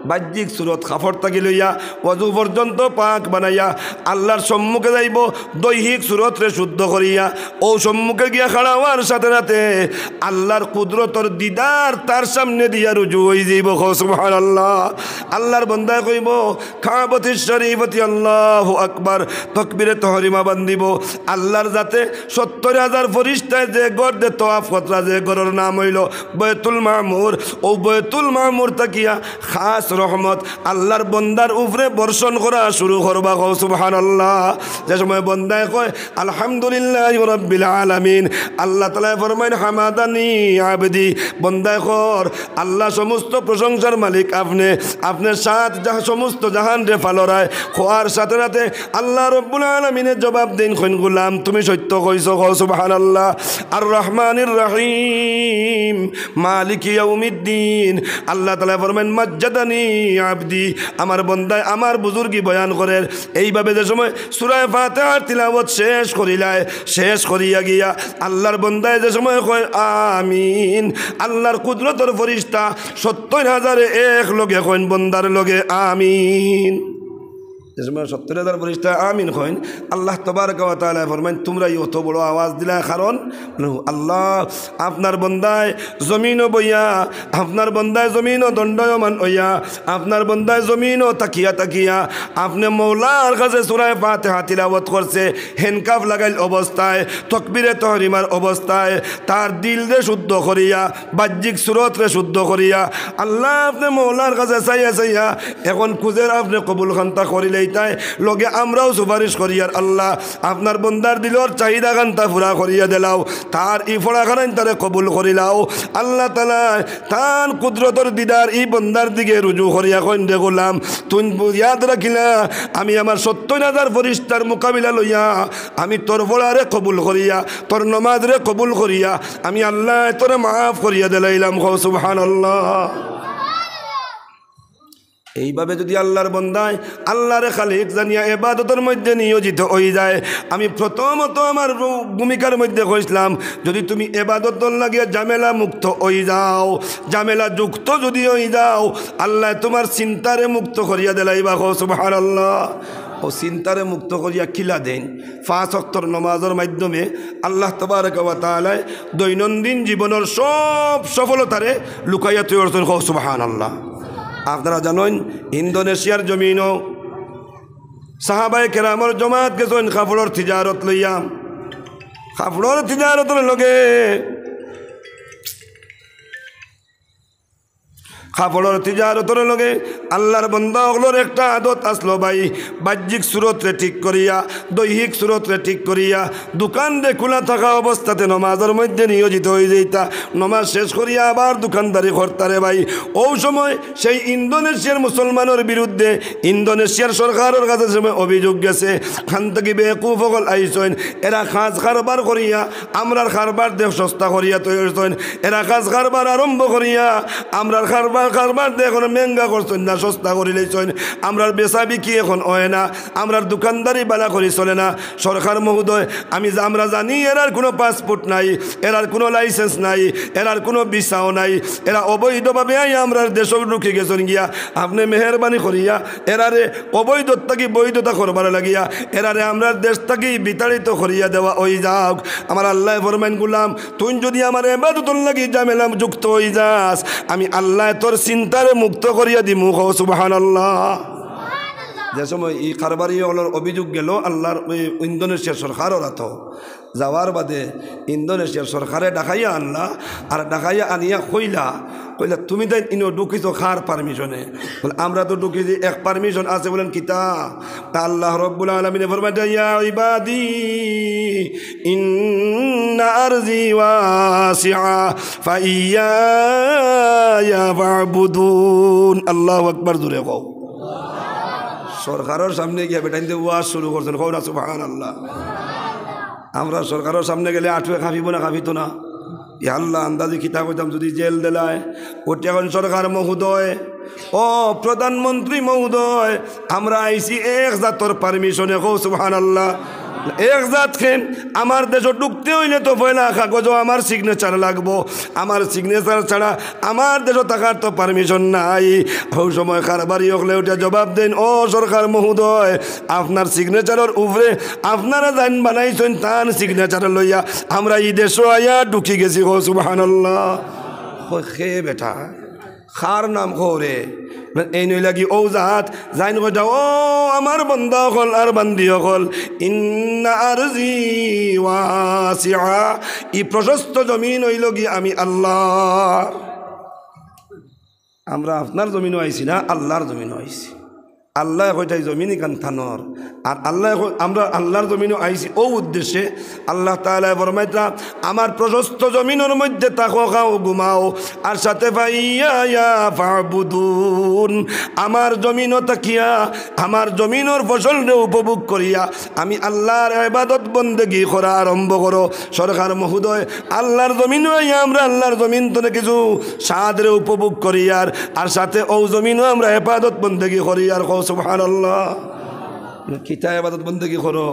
বাহ্যিক সুরত কাপড় থাকি লইয়া ওযু পর্যন্ত পাক বানাইয়া আল্লাহর সম্মুখে যাইব দৈহিক সুরতরে শুদ্ধ করিয়া ও সম্মুখে গিয়া খাড়া হওয়ার সাথে সাথে আল্লাহর কুদরতর দিদার তার সামনে দিয়া রুজু হয়ে যাইব। সুবহানাল্লাহ। আল্লাহর বান্দা কইব কাবাতুশ শরীফতি আল্লাহু আকবার তাকবীরে তাহরিমা বান্দিব আল্লাহর যাতে ৭০,০০০ ফেরেশতায় যে গড় দে তওয়াফ কতরা যে গড়ের নাম হইল বাইতুল মামুর ও বাইতুল মামুর তাকিয়া খাস রহমত আল্লাহর বান্দার উপরে বর্ষণ করা শুরু করবা। সুবহানাল্লাহ। যে সময় বান্দায় কয় আলহামদুলিল্লাহি রাব্বিল আলামিন আল্লাহ তাআলা ফরমায় হামাদানি আবদি বান্দায় কর আল্লাহ সমস্ত প্রশংসার মালিক আপনি আপনার সাথ যাহা সমস্ত জাহান রে ফালরায় খোয়ার সাথে সাথে আল্লাহ রব্বুল আলামিনের জবাব দিন কইন গোলাম তুমি সত্য কইছো। সুবহানাল্লাহ। আর রহমানির রহিম মালিক ইয়াউমিদ্দিন আল্লাহ তাআলা ফরমান মাজ্জাদানি আবদি আমার বান্দায় আমার বুজুর্গি বয়ান করেন এইভাবে যে সময় সূরা ফাতিহার তিলাওয়াত শেষ করিলায় শেষ করিয়া গিয়া আল্লাহর বান্দায় যে সময় কয় আমিন আল্লাহর কুদরতের ফেরেশতা ৭০,০০০ এক লগে কইন বান্দার লগে আমিন। যে সময় ৭০,০০০ ফেরেশতা আমিন কইন আল্লাহ তাবারক ওয়া তাআলা ফরমান তোমরা অত বড় আওয়াজ দিলা কারণ আল্লাহ আপনার বান্দায় জমিনও বইয়া আপনার বান্দায় জমিনও দণ্ডায়মান হইয়া আপনার বান্দায় জমিনও তাকিয়া তাকিয়া আপনি মওলার কাছে সূরা ফাতিহা তিলাওয়াত করছে হেনকাফ লাগাইল অবস্থায় তাকবীরে তাহরিমার অবস্থায় তার দিল রে শুদ্ধ করিয়া বাহ্যিক সুরত রে শুদ্ধ করিয়া আল্লাহ আপনি মওলার কাছে চাইয়া চাইয়া এখন খুঁজের আপনি কবুল খান্তা করিলে তাই লগে আমরাও সুপারিশ করিয়ার আল্লাহ আপনার বন্দার দিলর চাহিদা গান্তা পুরা করিয়া দিলাও তার ই ফড়াখানাইন তারে কবুল করিলাও আল্লাহ তাআলা তার কুদরতর দিদার ই বন্দার দিকে রুজু করিয়া কইন দে গোলাম তুই ইয়াদ রাখিলা আমি আমার ৭০,০০০ ফেরেশতার মোকাবিলা লইয়া আমি তোর ফড়ারে কবুল করিয়া তোর নমাজ রে কবুল করিয়া আমি আল্লাহ তোরে মাফ করিয়া দিলাইলাম। সুবহানাল্লাহ। এইভাবে যদি আল্লাহর বান্দায় আল্লাহরে খালিক জানিয়া ইবাদতের মধ্যে নিয়োজিত হয়ে যায় আমি প্রথমত আমার ভূমিকার মধ্যে কইছিলাম যদি তুমি ইবাদতর লাগিয়া ঝামেলা মুক্ত হয়ে যাও ঝামেলা যুক্ত যদি হয়ে যাও আল্লাহ তোমার চিন্তারে মুক্ত করিয়া দিলাইবা। সুবহানাল্লাহ। ও চিন্তারে মুক্ত করিয়া খিলা দেন ৫ ওয়াক্তের নামাজের মাধ্যমে আল্লাহ তাবারক ওয়া তাআলা দৈনন্দিন জীবনের সব সফলতারে লুকাইয়া তৈরি করছেন। সুবহানাল্লাহ। আপনারা জানেন ইন্দোনেশিয়ার জমিনও সাহাবায়ে কেরামর জমাত গেছেন কাপড়ের তিজারত লইয়া কাপড়ের তিজারতের লগে কাপড়ের তিজারতের লগে আল্লাহর বান্দা ওগুলোর একটা আদত আসলো ভাই বাহ্যিক সুরতরে ঠিক করিয়া দৈহিক সুরতরে ঠিক করিয়া দোকান রে খোলা থাকা অবস্থাতে নমাজের মধ্যে নিয়োজিত হয়ে যেতা নমাজ শেষ করিয়া আবার দোকানদারি করতারে ভাই ও সময় সেই ইন্দোনেশিয়ার মুসলমানের বিরুদ্ধে ইন্দোনেশিয়ার সরকারের কাছে সময় অভিযোগ গেছে খান থেকে বেকুফ সকল আইসেন এরা খাস কারবার করিয়া আমরার কারবার দেহ সস্তা করিয়া তৈরি হইছেন এরা খাস কারবার আরম্ভ করিয়া আমরার কারবার এখন মেঙ্গা করছেন না সস্তা করে লইছেন আমরার বেচা বিক্রি এখন হয় না আমরার দোকানদারি বালা করে চলে না। সরকার মহোদয় আমরা জানি এরার কোনো পাসপোর্ট নাই এরার কোনো লাইসেন্স নাই এরার কোনো ভিসাও নাই এরা অবৈধভাবে আমরার দেশে ঢুকে গেছেন গিয়া আপনি মেহরবানি করিয়া এরারে অবৈধ থাকি বৈধতা করবার লাগিয়া এরারে আমরার দেশ থাকি বিতাড়িত করিয়া দেওয়া ওই যাওক। আমার আল্লাহ ফরমান গুলাম তুই যদি আমার ইবাদতুল লাগি ঝামেলা যুক্ত হয়ে যাস আমি আল্লাহ তোর চিন্তারে মুক্ত করিয়া দিমু। সুবহানাল্লাহ। যে সময় এই কারবারি হলোর অভিযোগ গেল আল্লাহর ইন্দোনেশিয়ার সরকারের হাত যাওয়ার বাদে ইন্দোনেশিয়ার সরকারে ডাকাইয়া আনলা আর ডাকাইয়া আনিয়া কইলা তুমি তাই ইনো ঢুকিছো খার পারমিশনে বলে আমরা তো ঢুকিছি এক পারমিশন আছে বলেন কিতা আল্লাহ রব্বুল আলামিন ফরমায় ইয়া ইবাদি ইন্না আরজি ওয়াসিআ ফাইয়ায়া ফাবুদুন। আল্লাহু আকবার জোরে কও। সরকারের সামনে গিয়া বেটাইন দিয়ে ওয়াজ শুরু করছেন কও না সুবহানাল্লাহ। আমরা সরকারের সামনে গেলে আঠুয়ে খাবিব না খাবিত না আল্লাহ আন্দাজি খিতা কইতাম যদি জেল দিলায় ওটি এখন সরকার মহোদয় ও প্রধানমন্ত্রী মহোদয় আমরা আইসি এক জাতর পারমিশনে কও সুবহানাল্লাহ এক জাত খেন আমার দেশ ঢুকতে হইলে তো পয়লা কাগজ আমার সিগনেচার লাগবো, আমার সিগনেচার ছাড়া আমার দেশও থাকার তো পারমিশন নাই। ওই সময় কারবারি হলে ওটা জবাব দেন, ও সরকার মহোদয় আপনার সিগনেচারের উপরে আপনারা জান বানাইছেন তার সিগনেচার লইয়া আমরা এই দেশও আয়া ঢুকি গেছি। হো সুবহানাল্লাহ। খে বেটা খার নাম খোরে এই নই লাগি ও জাত যাইন কইটা, ও আমার বন্ধা হল আর বান্দি হল, ইন্না আরজি ওয়াসিআ, ই প্রশস্ত জমিন হইল কি আমি আল্লাহ। আমরা আপনার জমিনও আইছি না, আল্লাহর জমিনও আইছি। আল্লাহ কইটাই জমিনই কান থানর, আর আল্লাহ আমরা আল্লাহর জমিনও আইছি ও উদ্দেশ্যে। আল্লাহ তাআলা ফরমাইতা আমার প্রশস্ত জমিনের মধ্যে তাকো খাও ঘুমাও, আর সাথে ফাইয়া ফাবুদুন, আমার জমিনও তাকিয়া আমার জমিনের ফসলকে উপভোগ করিয়া আমি আল্লাহর ইবাদত বন্দেগি করা আরম্ভ করো। সরকার মহোদয় আল্লাহর জমিনও আইয়া আমরা আল্লাহর জমিন তো কিছু স্বাদরে উপভোগ করিয়ার, আর সাথে ও জমিনও আমরা ইবাদত বন্দেগি করিয়ার। সুবহানাল্লাহ। কিতা ইবাদত বন্দেগি করো?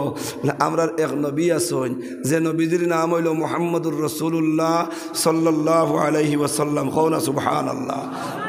আমরার এক নবী আছেন যে নবীজির নাম হইল মুহাম্মদুর রাসূলুল্লাহ সাল্লাল্লাহু আলাইহি ওয়াসাল্লাম। কওনা সুবহানাল্লাহ।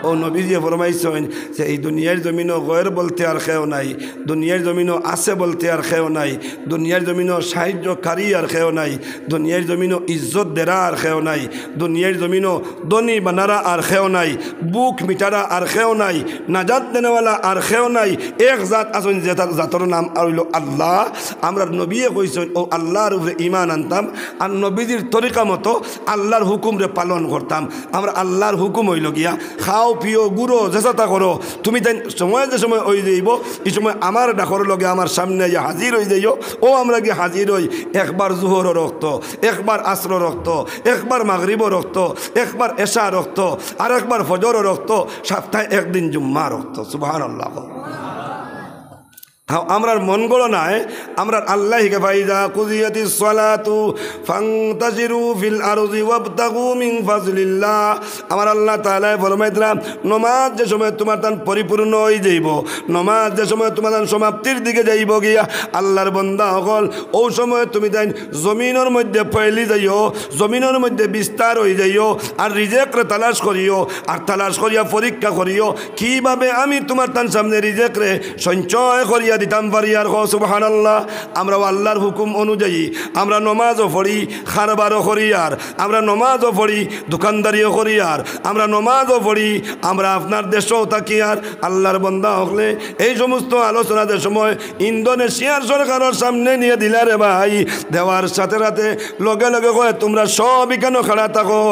ও নবীজি ফরমাইছেন যে এই দুনিয়ার জমিনও গয়ের বলতে আর কেউ নাই, দুনিয়ার জমিনও আছে বলতে আর কেউ নাই, দুনিয়ার জমিনও সাহায্যকারী আর কেউ নাই, দুনিয়ার জমিনও ইজ্জত দেরা আর কেউ নাই, দুনিয়ার জমিনও ধনী বানারা আর কেউ নাই, বুক মিটারা আর কেউ নাই, নাজাত দেনেওয়ালা আর কেউ নাই। এক জাত আছেন যে জাতর নাম হইল আল্লাহ। আমরা নবীয়ে কইছেন ও আল্লাহর উপরে ঈমান আনতাম, আর নবীজির তরিকা মতো আল্লাহর হুকুমরে পালন করতাম। আমরা আল্লাহর হুকুম হইল গিয়া খাও পিও গুড়ো চেষ্টা করো, তুমি তাই সময় যে সময় ওই যাইব এই সময় আমার ডাকর লগে আমার সামনে গিয়ে হাজির হয়ে যাইও। ও আমরা গিয়ে হাজির হই, একবার জুহর রক্ত, একবার আসর রক্ত, একবার মাগরিব রক্ত, একবার এশা রক্ত, আর একবার ফজর রক্ত, সপ্তাহে একদিন জুম্মা রক্ত। সুবহানাল্লাহ। আমরার মন গড়ো নাই, আমরা আল্লাহকে ফাইদা কুদিয়াতিস সালাতু ফান্তাশিরু ফিল আরদি ওয়াবতাগু মিন ফাজলিল্লাহ। আমার আল্লাহ তাআলা ফরমাইতরা নামাজ যে সময় তোমার তান পরিপূর্ণ হয়ে যাইব, নামাজ যে সময় তোমার তান সমাপ্তির দিকে যাইব গিয়া আল্লাহর বান্দা হল, ও সময় তুমি তাই জমিনের মধ্যে ফেলি যাইও, জমিনের মধ্যে বিস্তার হয়ে যাইও, আর রিজেকরে তালাশ করিও, আর তালাশ করিয়া পরীক্ষা করিও কিভাবে আমি তোমার তান সামনে রিজেকরে সঞ্চয় করিয়া দিতাম পারি। আর সুবহানাল্লাহ। আমরা আল্লাহর হুকুম অনুযায়ী আমরা নমাজও পড়ি, খারবারও করি, আর আমরা নমাজও পড়ি, দোকানদারিও করি, আর আমরা নমাজও পড়ি, আমরা আপনার দেশও থাকি। আর আল্লাহর বান্দা হলে এই সমস্ত আলোচনাদের সময় ইন্দোনেশিয়ার সরকারের সামনে নিয়ে দিলা রে ভাই, দেওয়ার সাথে সাথে লগে লগে কয় তোমরা সব কেন খাড়া থাকো,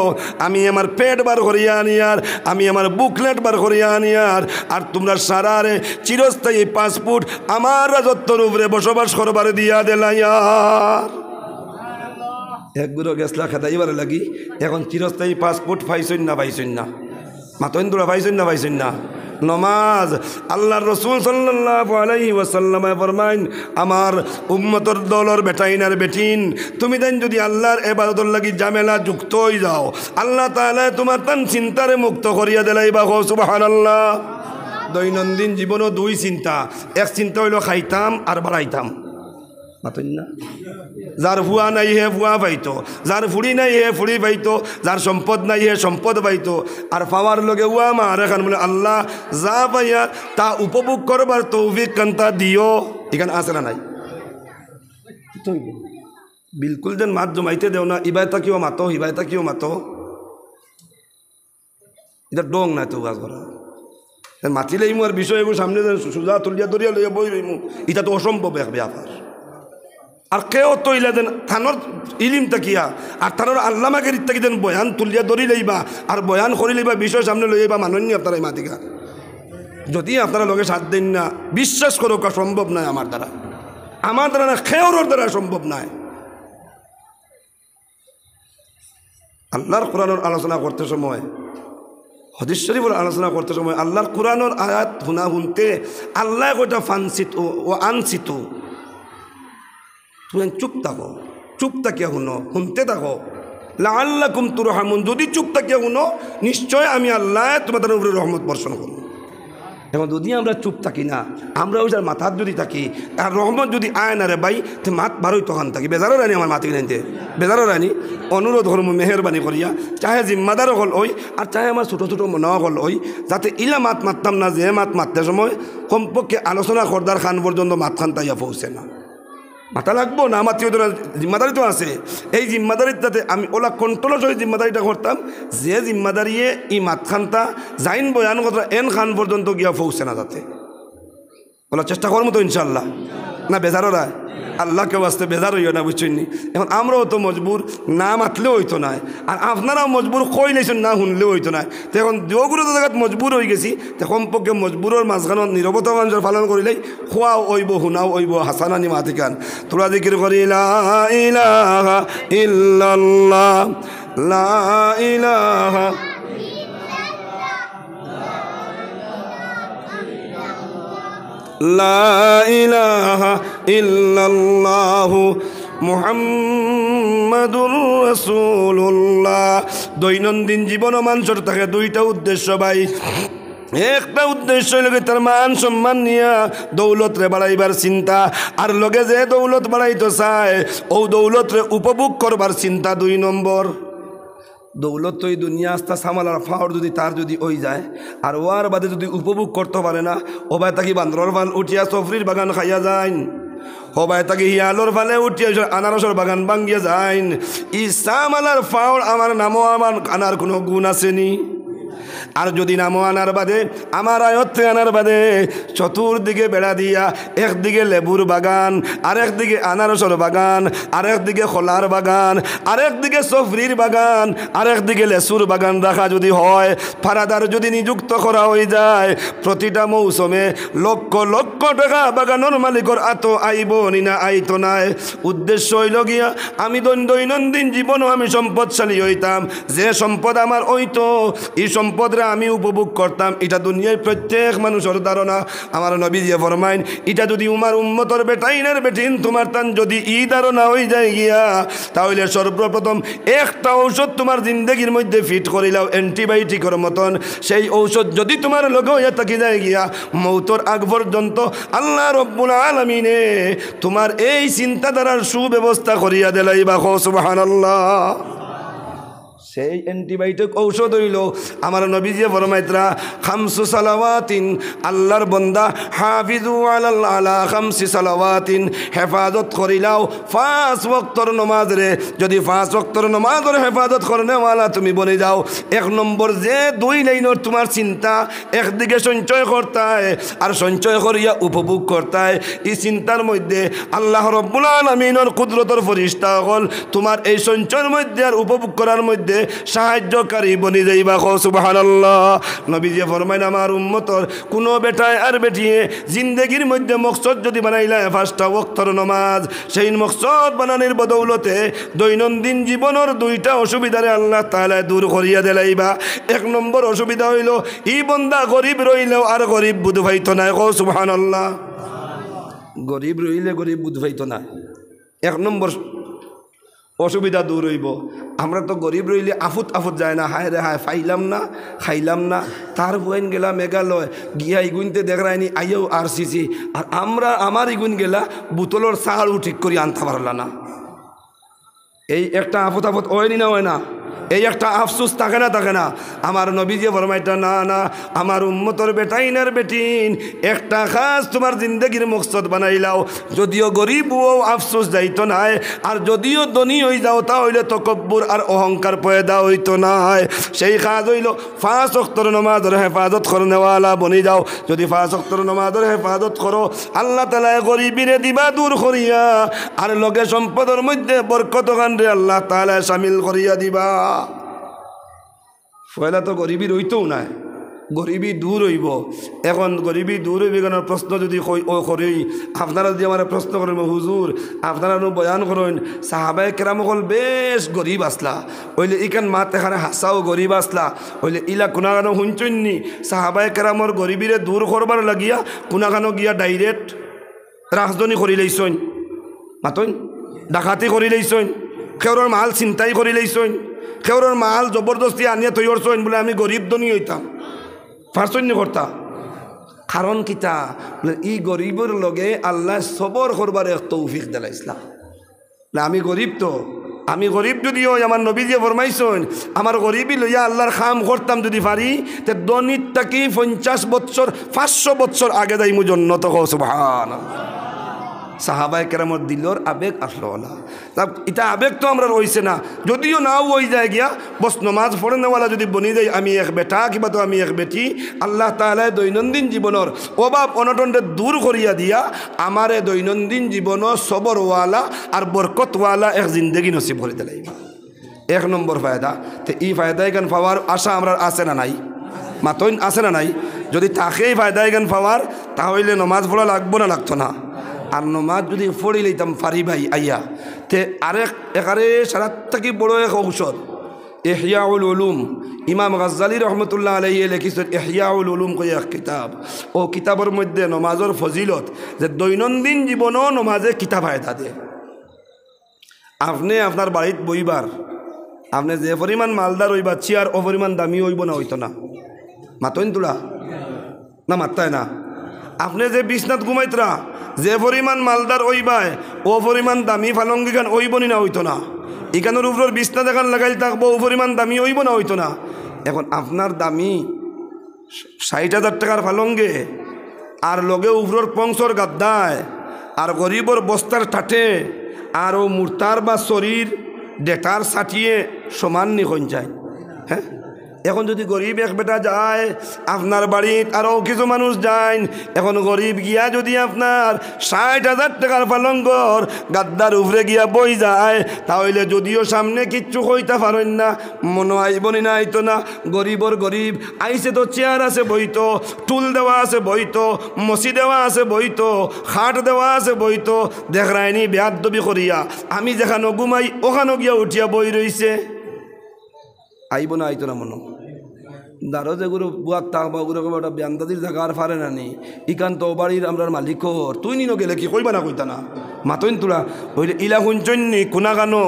আমি আমার পেট বার করিয়া আনি, আর আমি আমার বুকলেট বার করিয়া আনি, আর তোমরা সারারে চিরস্থায়ী পাসপোর্ট আমার রাজত্বর উপরে বসবাস করবার দিয়া দিলাইয়ার। একগুলো গেছলা খেদাইবার লাগি এখন চিরস্থায়ী পাসপোর্ট পাইছেন না পাইছেন না, মাতন্দুরা পাইছেন না পাইছেন না। নমাজ আল্লাহর রাসূল সাল্লাল্লাহু আলাইহি ওয়াসাল্লাম ফরমাইন আমার উম্মতর দলর বেটাইন আর বেটিন তুমি দেন যদি আল্লাহর ইবাদতের লাগি ঝামেলা যুক্ত হই যাও, আল্লাহ তাআলা তোমার তান চিন্তারে মুক্ত করিয়া দিলাইবা। সুবহানাল্লাহ। দৈনন্দিন জীবনও দুই চিন্তা, এক চিন্তা হইল খাইতাম আর বাড়াইতাম, মাতন না। যার ভুয়া নাই হে ভুয়া পাইতো, যার ফুড়ি নাই হে ফুড়ি পাইতো, যার সম্পদ নাই হে সম্পদ পাইতো, আর পাওয়ার লগে উয়া মার এখান বলে আল্লাহ যা পাইয়া তা উপভোগ করবার তৌফিক কান্তা দিও। এখানে আছে না নাই? বিলকুল যেন মাত জমাইতে দেও না, ইবাইতা কিও মাতো, ইবাইতা কিও মাতো, এটা ডং নাই তো গাছ করা মাতিলেই মু আর বিষয় সামনে সোজা তুলিয়া দরিয়া লইয়া বই রইমু, এটা তো অসম্ভব এক ব্যাপার। আর কেউ তো ইলা দেন থানোর ইলিম তাকিয়া আর থানোর আল্লামাকে ইত্যাকি দেন বয়ান তুলিয়া দরি লইবা আর বয়ান করি লইবা, বিষয় সামনে লইবা মাননি আপনারা এই মাতিকা। যদি আপনারা লগে সাথ দেন না, বিশ্বাস করো সম্ভব নয় আমার দ্বারা, আমার দ্বারা না, খেওর দ্বারা সম্ভব নয়। আল্লাহর কোরআনের আলোচনা করতে সময়, হাদিস শরীফের আলোচনা করতে সময় আল্লাহর কোরআনের আয়াত শুনতে আল্লাহ কয়টা ফানসিত ও আনসিত, তুমি চুপ থাকো, চুপ থাকিয়া শুনো, শুনতে থাকো, লাআল্লাকুম তুরহামুন, যদি চুপ থাকিয়া শুনো নিশ্চয় আমি আল্লাহ তোমাদের উপরে রহমত বর্ষণ করব। এখন যদি আমরা চুপ থাকি না, আমরা ওই যার মাথার যদি থাকি আর রহমত যদি আয় না রে ভাই, তো মাত বারোই তখন থাকি। বেজারও রানি আমার মাতি কিনতে, বেজারও রানি অনুরোধ করম মেহরবানি করিয়া, চাহে জিম্মাদারও হল ওই আর চাহে আমার ছোটো ছোটো মনাও হল ওই, যাতে ইলা মাত মারতাম না, যে মাত মারতে সময় কমপক্ষে আলোচনা করদার খান পর্যন্ত মাত খান তাইয়া পৌঁছে না। মাথা লাগবো না, আমার তো জিম্মাদারি তো আছে। এই জিম্মাদারিটাতে আমি ওলা কন্ট্রোল সহ জিম্মাদারিটা করতাম, যে জিম্মাদারিয়ে ই মাতখানটা যাইন বয়ান কথা এন খান পর্যন্ত গিয়া পৌঁছে না, যাতে ওলা চেষ্টা করবো তো ইনশাল্লাহ। না বেজারও রায় আল্লাহকে বাঁচতে বেজার হইও না, বুঝছেন নি? এখন আমরাও তো মজবুর, না মাতলেও হইতো না, আর আপনারাও মজবুর কই নাইছেন না শুনলেও হইতো না। তো এখন দেওগুলো তো জায়গাত মজবুর হয়ে গেছি, তো কমপক্ষে মজবুরের মাঝখানত নীরবতা মানুষের পালন করিলেই খোয়াও ওইব, শুনাও ওইব, হাসানানি মাতিকান তোরা জিকির করি লা ইলাহা ইল্লাল্লাহ, লা ইলাহা লা ইলাহা ইল্লাল্লাহু মুহাম্মাদুর রাসূলুল্লাহ। দৈনন্দিন জীবন মানুষের থাকে দুইটা উদ্দেশ্য ভাই। একটা উদ্দেশ্য লগে তার মান সম্মান নিয়া দৌলত রে বাড়াইবার চিন্তা, আর লগে যে দৌলত বাড়াইতে চায় ও দৌলত রে উপভোগ করবার চিন্তা। 2 নম্বর দৌলত তো এই দুনিয়া আস্তা সামালার ফাওয়ার যদি তার যদি ওই যায় আর ওয়ার বাদে যদি উপভোগ করতে পারে না, ও ভাই তাকে বান্দর ভাল উঠিয়া সফরির বাগান খাইয়া যায়, হবাই তাকে হিয়ালোর ফালে উঠিয়া আনারসের বাগান ভাঙ্গিয়া যায়। ই সামালার ফাওয়ার আমার নামও আমার আনার কোনো গুণ আসেনি। আর যদি নামও আনার বাদে আমার আয়ত্তে আনার বাদে চতুর্দিকে বেড়া দিয়া একদিকে লেবুর বাগান, আরেকদিকে আনারসের বাগান, আরেকদিকে খোলার বাগান, আরেকদিকে সফরির বাগান, আরেকদিকে লেসুর বাগান রাখা যদি হয়, ফারাদার যদি নিযুক্ত করা হয়ে যায়, প্রতিটা মৌসুমে লক্ষ লক্ষ টাকা বাগানোর মালিকর আত আইব নি না আইতো নাই। উদ্দেশ্য হইল গিয়া আমি দৈনন্দিন জীবনও আমি সম্পদশালী হইতাম, যে সম্পদ আমার হইতো এই সম্পদ আমি উপভোগ করতাম। এটা দুনিয়ায় প্রত্যেক মানুষের ধারণা। আমার নবী যে ফরমাইন, এটা যদি উমার উম্মতর বেটাইনের বেটিন তোমার তান যদি ই ধারণা হয়ে যায় গিয়া, তাহলে সর্বপ্রথম একটা ঔষধ তোমার জিন্দগির মধ্যে ফিট করিলাও অ্যান্টিবায়োটিকের মতন। সেই ঔষধ যদি তোমার লগে হইয়া থাকি যায় গিয়া মৌতর আগ পর্যন্ত আল্লাহ রব্বুল আলামিনে তোমার এই চিন্তাধারার সুব্যবস্থা করিয়া দিলাইবা। সুবহানাল্লাহ। সেই অ্যান্টিবায়োটিক ঔষধ হইল আমার নবীজি ফরমাইতরা খামসু সালাওয়াতিন, আল্লাহর বন্দা হাফিজু আলা খামসি সালাওয়াতিন, হেফাজত করিলাও 5 ওয়াক্তর নামাজ রে। যদি 5 ওয়াক্তর নামাজের হেফাজত করনেওয়ালা তুমি বনে যাও, 1 নম্বর যে 2 লাইনের তোমার চিন্তা একদিকে সঞ্চয় করতায় আর সঞ্চয় করিয়া উপভোগ করতায়, এই চিন্তার মধ্যে আল্লাহ রব্বুল আলামিনের কুদরতের ফেরেশতা হল তোমার এই সঞ্চয়ের মধ্যে আর উপভোগ করার মধ্যে সাহায্যকারী বনি যাইবা। সুবহানাল্লাহ। নবীজি ফরমাইন আমার উম্মতর কোনো বেটায় আর বেটিয়ে জিন্দগির মধ্যে মকসদ যদি বানাইলা 5টা ওয়াক্তর নামাজ, সেই মকসদ বানানোর বদৌলতে দৈনন্দিন জীবনের 2টা অসুবিধারে আল্লাহ তাআলা দূর করিয়া দিলাইবা। 1 নম্বর অসুবিধা হইল ই বন্দা গরিব রইলেও আর গরিব বুধ ভাইতো না। সুবহানাল্লাহ। গরিব রইলে গরিব বুধ ভাইতো না, 1 নম্বর অসুবিধা দূর হইব। আমরা তো গরিব রইলে আফুত যায় না, হায় রে হায় ফাইলাম না খাইলাম না। তার বইন গেলা মেঘালয় গিয়া ইগুনতে দেখরাইনি আইও RCC, আর আমরা আমার ইগুন গেলা বোতলের চালও ঠিক করে আনতে পারলা না। এই একটা আফত হয়নি না, হয় না? এই একটা আফসোস থাকে না। আমার নবীজি ফরমাইতা না না, আমার উম্মতর বেটাইনার বেটিন একটা খাস তোমার জিন্দগির মকসদ বানাইলাও, যদিও গরিব ও আফসোস যাইতো নাই, আর যদিও ধনী হয়ে যাও তাহলে তকব্বুর আর অহংকার পয়দা হইতো নাই। সেই কাজ হইল 5 ওয়াক্তর নামাজের হেফাজত করনেওয়ালা বনি যাও। যদি 5 ওয়াক্তর নামাজের হেফাজত করো, আল্লাহ তাআলা গরিবিরে দিবা দূর করিয়া, আর লগে সম্পদের মধ্যে বরকত গানরে আল্লাহ তাআলা শামিল করিয়া দিবা। পয়লা তো গরিবী রইতেও নাই, গরিবী দূর হইব। এখন গরিবী দূর হইবে কেন প্রশ্ন যদি করি, আপনারা যদি আমার প্রশ্ন করেন হুজুর আপনারা বয়ান করেন সাহাবায়ে কেরাম হল বেশ গরিব আসলা, হইলে ইখান মাত এখানে হাসাও গরিব আসলা, হইলে ইলা কোনাগানো শুনছন্নি সাহাবায়ে কেরামর গরিবীরে দূর করবার লাগিয়া কোনাগানো গিয়া ডাইরেক্ট রাজধানী করি লইছইন, মাতইন ডাকাতি করি লইছইন, কেউর মাল চিন্তাই করি লইছইন, কেউর মাল জবরদস্তি আনিয়া তৈরি করছইন বলে আমি গরিব ধনী হইতাম। পারছইন নি করতা? কারণ কিতা ই গরিবের লগে আল্লাহ সবর করবার এক তৌফিক দিলাইছিলাম না। আমি গরিব তো, আমি গরিব যদিও আমার নবী যে ফরমাইছেন আমার গরিবই লইয়া আল্লাহর খাম করতাম যদি পারি তে দনিত থাকি 50 বছর 500 বছর আগে যাই মু জন্নত কও সুবহানাল্লাহ। সাহাবায়ে কেরামর দিলর আবেগ আসলো না, এটা আবেগ তো আমরা রইছে না, যদিও নাও হয়ে যায় গিয়া বস নমাজ পড়ে নেওয়ালা যদি বনি যায় আমি এক বেটা কিবা তো আমি এক বেটি, আল্লাহ তাআলা দৈনন্দিন জীবনের অভাব অনটনটা দূর করিয়া দিয়া আমারে দৈনন্দিন জীবন সবরওয়ালা আর বরকতওয়ালা এক জিন্দগি নসিব করে দিলাই। 1 নম্বর ফায়দা। তো এই ফায়দা এখান পাওয়ার আশা আমরা আছে না নাই? মাতইন আছে না নাই? যদি তাকেই ফায়দা এখান পাওয়ার তাহলে নমাজ পড়া লাগবো না লাগতো না। আর নমাজ যদি পড়ি লইতাম ফারি ভাই আইয়া তে একারে সারাত থাকি বড় এক ঔষধ ইহয়াউল উলুম। ইমাম গাজ্জালি রহমতুল্লাহ আলাইহি লিখিছেন ইহয়াউল উলুম কই এক কিতাব। ও কিতাবের মধ্যে নমাজের ফজিলত যে দৈনন্দিন জীবনও নমাজে কিতা ফায়দা দেয়। আপনি আপনার বাড়িত বইবার আপনি যে পরিমাণ মালদার হইবা চেয়ার ও পরিমাণ দামি হইব না হইতো না? মাতইন তোলা না মাত্তায় না? আপনি যে বিছনাত ঘুমাইতরা যে পরিমাণ মালদার ওইবায় ও পরিমাণ দামি ফালঙ্গি গান ওইবনি না হইতো না? এখানের উপর বিছনা দেখান লাগাই থাকবো ও পরিমাণ দামি হইব না হইতো না? এখন আপনার দামি 60,000 টাকার ফালঙ্গে আর লগে উপর পংসর গাদ্দায় আর গরিবর বস্তার ঠাটে আর ও মূর্তার বা শরীর ডেটার সাটিয়ে সমান নিখন যায়। হ্যাঁ, এখন যদি গরিব এক বেটা যায় আপনার বাড়িত আরও কিছু মানুষ যায়, এখন গরিব গিয়া যদি আপনার 60,000 টাকার পালঙ্গর গাদ্দার উপরে গিয়া বই যায় তাহলে যদিও সামনে কিচ্ছু কইতে পারেন না, মনে আইবনি না আইতো না। গরিবর গরিব আইসে তো চেয়ার আছে বইতো, টুল দেওয়া আছে বইতো, মসি দেওয়া আছে বইতো, খাট দেওয়া আছে বইতো, দেখ রায়নি বেয়াদবি করিয়া আমি যেখানে ঘুমাই ওখানে গিয়া উঠিয়া বই রইছে। আইব না আইতো না মনো দারো যেগুলো বুয়ার থাকবা ওগুলো একটা ব্যান্দাদির জায়গা আর পারে না নি ইকান তো বাড়ির আমরা মালিকর তুই নিনো গেলে কি কইবা না কইতা না? মাতইন তোরা ওইলে ইলা শুনছন্নি কোনা গানো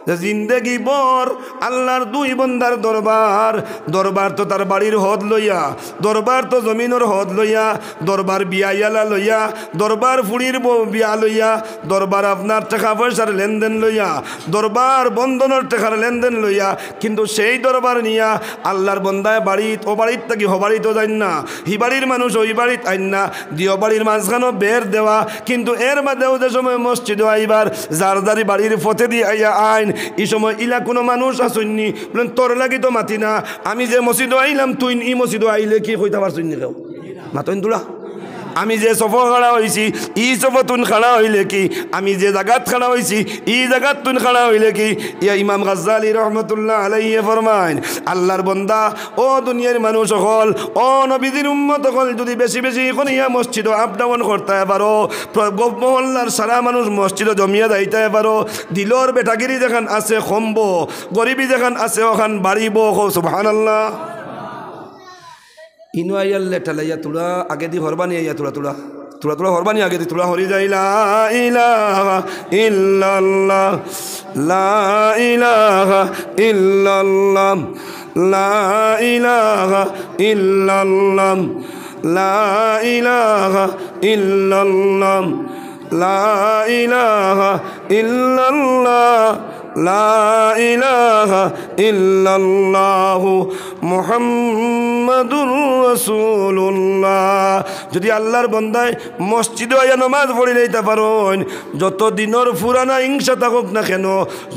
যে জিন্দেগি বর আল্লাহর দুই বন্দার দরবার, দরবার তো তার বাড়ির হদ লইয়া, দরবার তো জমিনের হদ লইয়া, দরবার বিয়াইয়ালা লইয়া, দরবার ফুড়ির বিয়া লইয়া, দরবার আপনার টাকা পয়সার লেনদেন লইয়া, দরবার বন্ধনের টাকার লেনদেন লইয়া, কিন্তু সেই দরবার নিয়া আল্লাহর বন্দায় বাড়িত ও বাড়িত থাকি হবাড়িত যাই না, হি বাড়ির মানুষ ওই বাড়িত আইন না, দিও বাড়ির মাঝখানো বের দেওয়া, কিন্তু এর মাঝেও যে সময় মসজিদে আইবার যার যারি বাড়ির পথে দিয়ে আইয়া আইন এই সময় ইলা কোনো মানুষ আসুননি বলেন তোর লাগি তো মাতি না, আমি যে মসজিদে আইলাম তুই ই মসজিদে আইলে কি কইতে পারছুন নি কেউ? মাতইন তোলা আমি যে সফর খাড়া হয়েছি ই সফর তুন খাড়া হইলে কি, আমি যে জায়গাত খাড়া হয়েছি ই জায়গাত তুন খাড়া হইলে কি? ইয়া ইমাম গাজ্জালি রহমতুল্লাহ আলাইহি ফরমাইন আল্লাহর বন্দা ও দুনিয়ার মানুষ সকল ও নবীদের উম্মত সকল যদি বেশি বেশি এখন ইয়া মসজিদ আপ ডাউন করতে পারো, মহল্লার সারা মানুষ মসজিদে জমিয়া যাইতে পারো, দিলর বেটাগিরি যেখান আছে কমব, গরিবী যেখান আছে ওখান বাড়িব। সুবহানাল্লাহ। ইনো আইয়াল লেটালাইয়া তুলা আগে দি হরবানি আইয়া তুলা তুলা তুলা তুলা হরবানি আগে দি তুলা হরি যাই লা ইলাহা ইল্লাল্লাহ লা ইলাহা ইল্লাল্লাহ লা ইলাহা ইল্লাল্লাহ লা ইলাহা ইল্লাল্লাহ লা ইলাহা ইল্লাল্লাহ লা ইলাহা ইল্লাল্লাহু মুহাম্মাদুর রাসূলুল্লাহ। যদি আল্লাহর বান্দায় মসজিদে আইয়া নামাজ পড়ি লইতে পারেন, যত দিনের পুরানা হিংসা থাকুক না কেন,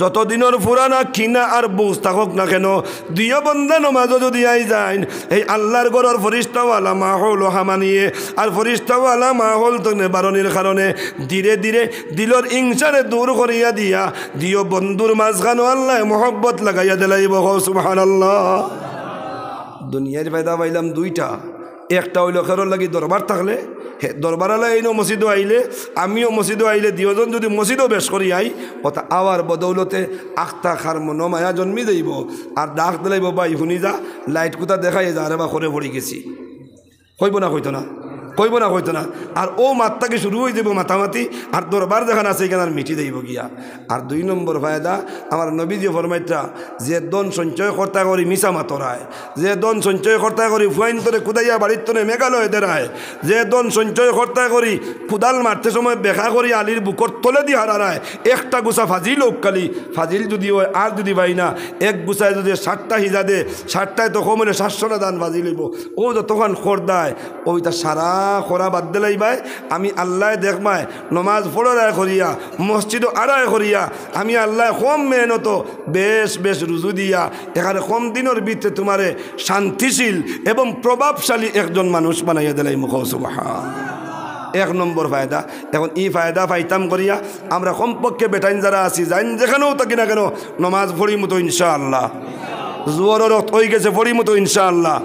যত দিনের পুরানা কিনা আর বুঝ থাকুক না কেন, দুইও বান্দা নামাজও যদি আই যায় এই আল্লাহর ঘরের ফরিস্তাওয়ালা মাহল হামানিয়ে আর ফরিস্তাওয়ালা মাহল তো নেবারণের কারণে ধীরে ধীরে দিলর হিংসারে দূর করিয়া দিয়া দিও বন্ধুর মাঝখানো আল্লাহ মোহব্বত লাগাইয়া দিলাইব। সুবহানাল্লাহ। দুনিয়ার ফায়দা পাইলাম দুইটা, একটা হইল খেরোর লাগি দরবার থাকলে দরবার আলা এই মসজিদও আইলে আমিও মসজিদও আইলে দুজন যদি মসজিদও বেশ করি আই ওটা আওয়ার বদৌলতে আখতা খার মন মায়া জন্মি যাইব আর ডাক দিলাইব বাই শুনি যা লাইট কোথা দেখাই যা আরে বা করে পড়ি গেছি, হইব না হইতো না? কইব না কইতো না। আর ও মাত্রাকে শুরু হয়ে যাব মাতামাতি, আর দরবার যেখানে আছে এখানে আর মিটি দেব গিয়া। আর 2 নম্বর ফায়দা আমার নবীজি ফরমাইতা, যে দন সঞ্চয় কর্তা করি মিশা মাতরায়, যে দন সঞ্চয় কর্তা করি ফুয়াইন তরে কুদাইয়া বাড়ির তরে মেঘালয় দেরায়, যে দন সঞ্চয় কর্তা করি কুদাল মারতে সময় বেখা করি আলির বুকর তলে দিয়ে হারায়, একটা গুছা ফাজিল কালি ফাজিল যদি হয় আর যদি ভাই না এক গুছায় যদি 60টা হিজা দে, 60টায় তো কমলে 700টা দান ফাজিল হইব। ও যতক্ষণ খোরদায় ওইটা সারা খরা বাদ দিলাই ভাই, আমি আল্লাহ দেখবাই নমাজ পড়ায় করিয়া মসজিদ আড়ায় করিয়া আমি আল্লাহ কম মেহনত বেশ বেশ রুজু দিয়া এখানে কম দিনের ভিতরে তোমারে শান্তিশীল এবং প্রভাবশালী একজন মানুষ বানাইয়া দিলাই। মুখ সুবহান। 1 নম্বর ফায়দা। এখন এই ফায়দা পাইতাম করিয়া আমরা কমপক্ষে বেটাইন যারা আছি যাইন যেখানেও থাকি না কেন নমাজ পড়ি মতো ইনশাআল্লাহ। জোয়ারের রক্ত হয়ে গেছে পড়ি মতো ইনশাআল্লাহ,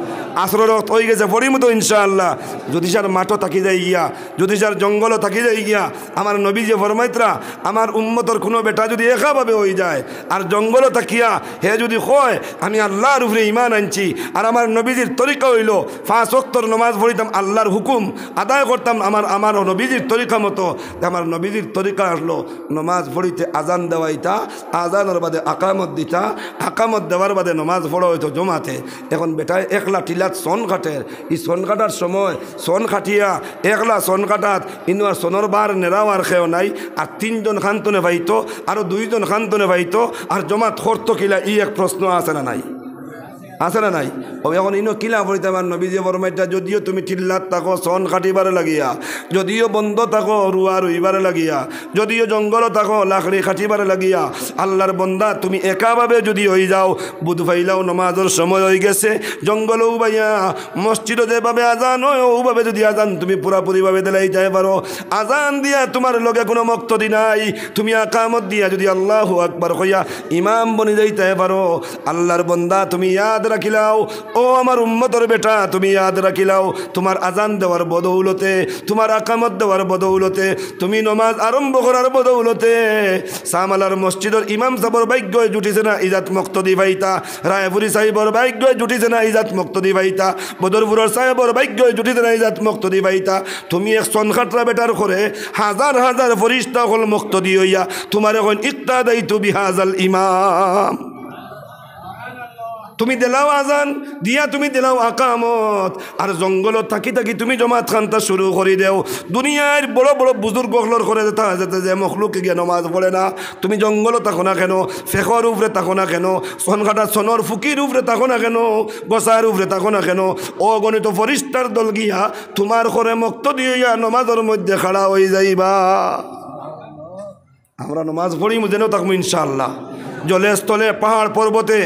আসরের রক্ত হয়ে গেছে পড়ি মতো ইনশাআল্লাহ। যদি সার মাঠও থাকি যাই গিয়া, যদি সার জঙ্গলও থাকি যাই গিয়া, আমার নবী যে ফরমাইতরা আমার উম্মতর কোনো বেটা যদি একাভাবে হয়ে যায় আর জঙ্গলও থাকিয়া হে যদি কয় আমি আল্লাহর উপরে ইমান আনছি, আর আমার নবীজির তরিকা হইল 5 ওয়াক্তর নমাজ পড়িতাম, আল্লাহর হুকুম আদায় করতাম আমার নবীজির তরিকা মতো, আমার নবীজির তরিকা আসলো নমাজ পড়িতে আজান দেওয়াইতা, আজানের বাদে আকামত দিতা, আকামত দেওয়ার বাদে নমাজ পড়া হইতো জমাতে। এখন বেটায় একলা টিলাত সন কাটের, এই সন কাটার সময় সন কাটিয়া একলা সন কাটাত ইনু আর সনর বার নেরাও আর খেয়েও নাই, আর 3 জন খান্তনে পাইতো, আরও 2 জন খান্তনে পাইতো, আর জমাত করতো কিলা ই এক প্রশ্ন আছে না নাই? আছে না নাই? ও এখন ইনো কিলা পড়িতে আমার নবীজি ফরমাইতা, যদিও তুমি টিল্লাত থাকো সন কাটিবারে লাগিয়া, যদিও বন্ধ থাকো রুয়া রুইবারে লাগিয়া, যদিও জঙ্গল থাকো লাকড়ি কাটিবারে লাগিয়া, আল্লাহর বন্দা তুমি একাভাবে যদি হয়ে যাও, বুধ ফাইলাও নমাজের সময় হয়ে গেছে, জঙ্গলও বাইয়া মসজিদও যেভাবে আজান হয় ওভাবে যদি আজান তুমি পুরাপুরিভাবে দিলাই যাই পারো, আজান দিয়া তোমার লগে কোনো মক্তদি নাই, তুমি আকামত দিয়া যদি আল্লাহু আকবার কইয়া ইমাম বনি যাইতে পারো, আল্লাহর বন্দা তুমি ইয়াদ রাখিলাও, ও আমার উম্মতর বেটা তুমি ইয়াদ রাখিলাও, তোমার আজান দেওয়ার বদৌলতে, তোমার আকামত দেওয়ার বদৌলতে, তুমি নমাজ আরম্ভ করার বদৌলতে সামালার মসজিদের ইমাম সাহেবের ভাগ্যয় জুটিছে না ইজাত মুক্তদি ভাইতা, রায়পুরি সাহেবের ভাগ্যয় জুটিছে না ইজাত মুক্তদি ভাইতা, বদরপুরের সাহেবের ভাগ্যয় জুটিছে না ইজাত মুক্তদি ভাইতা। তুমি এক সনখাটরা বেটার করে হাজার হাজার ফরিস্তা হল মুক্তদি হইয়া তোমার এখন ইক্তাদাইতু বিহাজাল ইমাম, তুমি দিলাও আজান দিয়া তুমি দিলাও আকামত, আর জঙ্গল থাকি থাকি তুমি জমাত খান্তা শুরু করে দেও। দুনিয়ার বড় বড় বুজুর্গ হলর করে যেতে যে মখলুকে গিয়ে নমাজ পড়ে না, তুমি জঙ্গল থাকো না কেন, ফেকর উপরে থাকো না কেন, সনকাটা সনর ফুকির উপরে থাকো না কেন, বসার উপরে থাকো না কেন, অগণিত ফরিস্তার দল গিয়া তোমার করে মক্ত দিয়া নমাজের মধ্যে খাড়া হয়ে যাইবা। আমরা নমাজ পড়িমু যেন থাকবো ইনশাআল্লাহ, জলে স্থলে পাহাড় পর্বতে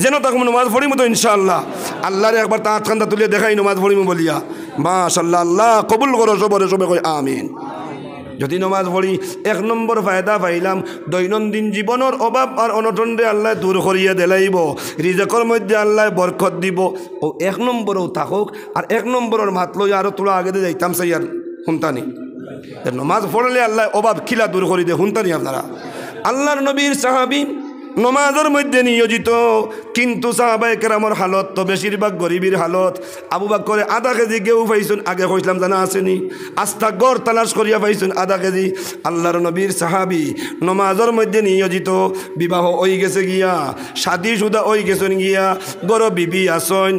যেন তখন নমাজ পড়িমু তো ইনশাআল্লাহ। আল্লাহরে একবার তাঁত খান্দা তুলিয়ে দেখাই নমাজ পড়িমু বলিয়া, মাশাআল্লাহ, আল্লাহ কবুল করো সবরে সবে কই আমিন। যদি নমাজ পড়ি 1 নম্বর ফায়দা পাইলাম, দৈনন্দিন জীবনের অভাব আর অনটনরে আল্লাহ দূর করিয়া দেলাইব, রিজেকর মধ্যে আল্লাহ বরকত দিব। ও 1 নম্বরও থাকুক, আর 1 নম্বরের মাত লই আরও তোলা আগে দিয়ে যাইতাম চাই আর শুনতানি নমাজ পড়লে আল্লাহ অভাব খিলা দূর করি দে, শুনতানি আপনারা। আল্লাহর নবীর সাহাবী নমাজের মধ্যে নিয়োজিত, কিন্তু সাহাবায়ে কেরামের হালত তো বেশিরভাগ গরিবের হালত। আবু বকর আধা কেজি গেউ পাইছেন, আগে কইলাম জানা আসেনি, আস্থা গড় তালাশ করিয়া পাইছেন আধা কেজি। আল্লাহর নবীর সাহাবী নমাজের মধ্যে নিয়োজিত, বিবাহ হয়ে গেছে গিয়া, শাদি সুদা হয়ে গেছেন গিয়া, গড় বিবি আসন,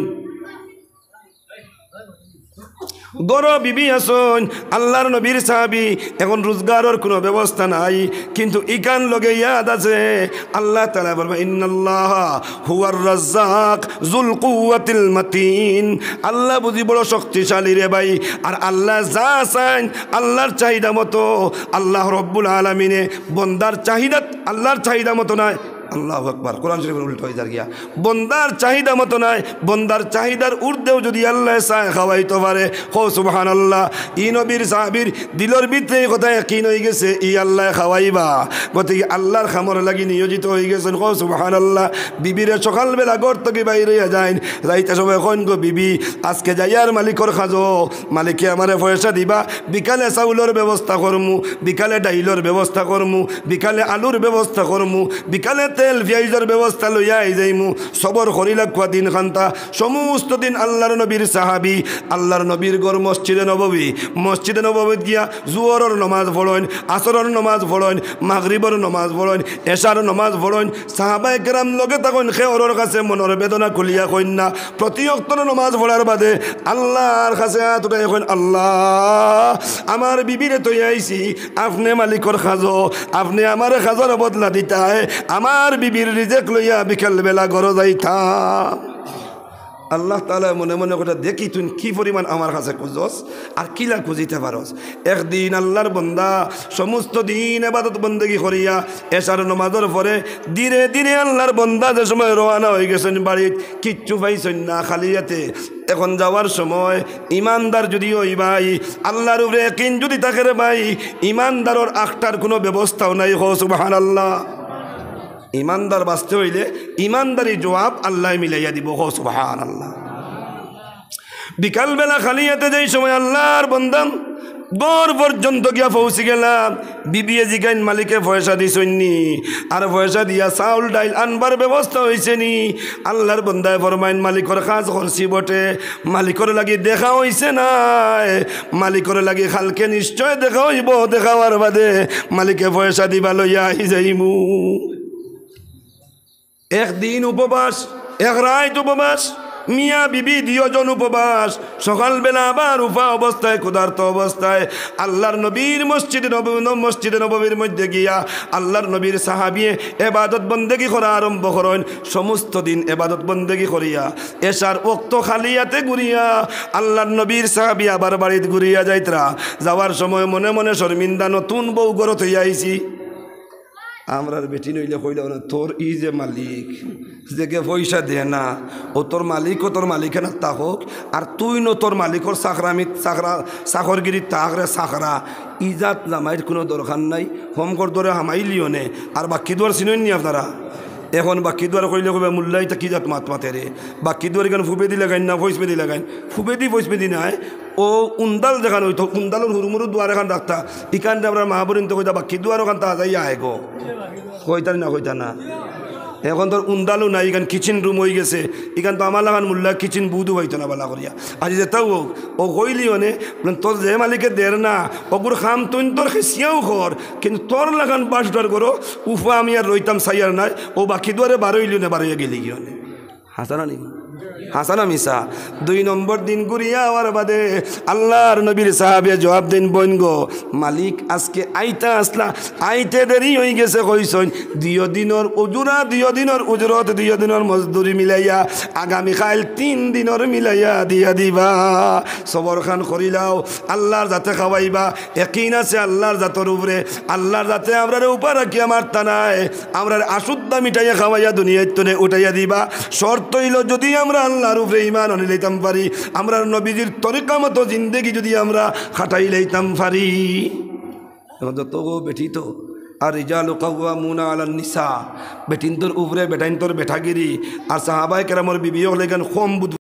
গড় বিবি আসন। আল্লাহর নবীর সাহাবী এখন রোজগারের কোনো ব্যবস্থা নাই, কিন্তু ইকান লগে ইয়াদ আছে আল্লাহ তাআলা বলবেন ইন্নাল্লাহা হুয়ার রাজ্জাক যুল কুওয়াতিল মাতিন, আল্লাহ বুঝি বড় শক্তিশালী রে ভাই। আর আল্লাহ যা চান আল্লাহর চাহিদা মতো, আল্লাহ রব্বুল আলামিনে বন্দার চাহিদা আল্লাহর চাহিদা মতো নয়। আল্লাহু আকবার, কোরআন শরীফের উল্টো হয়ে যায় গিয়া, বন্দার চাহিদা মতো নাই, বন্দার চাহিদার ঊর্ধ্বেও যদি আল্লাহ চায় খাওয়াইতে পারে। হো সুবহানাল্লাহ, ই নবীর সাহাবীর দিলের ভিতরে এই কথা ইয়াকিন হয়ে গেছে, ই আল্লাহ খাওয়াইবা, গতিকে আল্লাহর খামর লাগি নিয়োজিত হয়ে গেছেন। হো সুবহানাল্লাহ, বিবিরে সকালবেলা ঘর থেকে বাইরে যায়, যাইতে সময় কইন গো বিবি আজকে যাইয়ার মালিকর খাজো, মালিকে আমারে পয়সা দিবা, বিকালে চাউলের ব্যবস্থা করমু, বিকালে ডাইলের ব্যবস্থা করমু, বিকালে আলুর ব্যবস্থা করমু, বিকালে তেল পেঁয়াজের ব্যবস্থা লইয়া আই যাইমু সবর করি লাগবা দিন খান্তা সমস্ত দিন আল্লাহর নবীর সাহাবি আল্লাহর নবীর গড় মসজিদে নববী গিয়া জুহরের নমাজ পড়েন আসরের নমাজ পড়েন মাগরিবের নমাজ পড়েন এশার নমাজ পড়েন সাহাবায়ে কেরাম লগে তখন খেওরের কাছে মনের বেদনা খুলিয়া কইন না প্রতি ওয়াক্তের নমাজ পড়ার বাদে আল্লাহর কাছে হাত উঠাই কইন আল্লাহ আমার বিবিরে তো আইছি আপনি মালিকর খাজো আপনি আমার খাজর বদলা দিতাই আমার বিবির রিজেক লইয়া বিকেল বেলা ঘর যাইতা আল্লাহ তাআলা মনে মনে কথা দেখি তুই কি পরিমাণ আমার কাছে খুঁজস আর কিলা খুঁজিতে পারস একদিন আল্লাহর বান্দা সমস্ত দিন ইবাদত বন্দেগী করিয়া এশার নামাজের পরে ধীরে ধীরে আল্লাহর বান্দা যে সময় রওনা হয়ে গেছেন বাড়িতে কিচ্ছু পাইছেন না খালিয়াতে এখন যাওয়ার সময় ইমানদার যদি ওই ভাই আল্লাহর উপরে ইয়াকিন যদি থাকে রে ভাই ইমানদারের আখটার কোনো ব্যবস্থাও নাই হো সুবহানাল্লাহ ইমানদার বাঁচতে হইলে ইমানদারি জবাব আল্লাহ মিলাইয়া দিব হো সুবহানাল্লাহ বিকালবেলা খালিয়াতে যেই সময় আল্লাহর বান্দা গড় পর্যন্ত গিয়া পৌঁছে গেলাম বিবিয়ে জিগাইন মালিকে পয়সা দিছনি আর পয়সা দিয়া চাউল ডাইল আনবার ব্যবস্থা হয়েছে নি আল্লাহর বন্দায় ফরমাইন মালিকর কাজ করছি বটে মালিকর লাগি দেখা হয়েছে নাই মালিকর লাগি খালকে নিশ্চয় দেখা হইব দেখাওয়ার বাদে মালিকে পয়সা দিবা লইয়া আই যাইমু একদিন উপবাস এক রাত উপবাস মিয়া বিবি দুজন উপবাস সকালবেলা আবার উপা অবস্থায় ক্ষুধার্ত অবস্থায় আল্লাহর নবীর মসজিদে নববীর মধ্যে গিয়া আল্লাহর নবীর সাহাবী ইবাদত বন্দেগী করা আরম্ভ করেন সমস্ত দিন ইবাদত বন্দেগী করিয়া এশার ওক্ত খালিয়াতে ঘুরিয়া আল্লাহর নবীর সাহাবী আবার বাড়িতে ঘুরিয়া যাইতরা যাওয়ার সময় মনে মনে শর্মিন্দা নতুন বউ গড়ত হইয়া আইছি আমরার বেটি নইলে কইল না তোর ই যে মালিক যে পয়সা দে না ও তোর মালিক ও তোর মালিকে না তাহক আর তুই ন তোর মালিকর চাকরগিরি তাকরে চাকরা ইজাত জামাইয়ের কোনো দরকার নাই হোমকর দরে হামাইলিও নে আর বাকি দোয়ার চিনেন নি আপনারা এখন বাকি দুয়ার কইলে কবে মূল্যাই তা কি জাত মাত মাতে রে বাকি দুয়ার এখানে ফুবে দি লাগাইন না ভইস দি লাগাইন ফুবে দি নাই ও উন্দাল দেখান হইতো উন্দালের হুরুমুরু দুয়ার এখান রাখতা ইখানটা আমরা মাহাবরিন তো কইতা বাকি দুয়ার ওখান তা যাই আয় গো কইতা না এখন তোর উন্দালও নাই এখান কিচেন রুম হয়ে গেছে এখান তো আমার লাগান মূল্যা কিচেন বুধু হইতো না বালা করিয়া আজ যেতাও হোক ও কইলি মানে তোর যে মালিকে দের না ওগুর খাম তুই তোর খেসিয়াও কর কিন্তু তোর লাগান বাসডার করো উফা আমি আর রইতাম সাইয়ার নাই ও বাকি দুয়ারে বারোইলি না বারোইয়া গেলি গিয়ে হাসানা নি হাসানা মিসা 2 নম্বর দিন ঘুরিয়া আওয়ার বাদে আল্লাহর নবীর সাহাবে জবাব দিন বইন গো মালিক আজকে আইতে দেরি হয়ে গেছে কইসন 2 দিনের উজুরা 2 দিনের উজরত 2 দিনের মজদুরি মিলাইয়া আগামীকাল 3 দিনের মিলাইয়া দিয়া দিবা সবর খান করিলাও আল্লাহর যাতে খাওয়াইবা ইয়াকিন আছে আল্লাহর জাতর উপরে আল্লাহর যাতে আমরারে উপর রাখি আমার তানায় আমরার আশুদ্ধা মিটাইয়া খাওয়াইয়া দুনিয়ার তনে উঠাইয়া দিবা শর্ত হইল যদি আমরা আল্লাহর উপরে ঈমান আনি লইতাম পারি আমরা নবীজির তরিকা মতো জিন্দেগি যদি আমরা খাটাই লইতাম পারি তো বেটি তো আর রিজালু কাওয়ামুনা আলান নিসা বেটিন তোর উপরে বেটাইন তোর বেঠাগিরি আর সাহাবায়ে কেরামের বিবিও লেগেন কম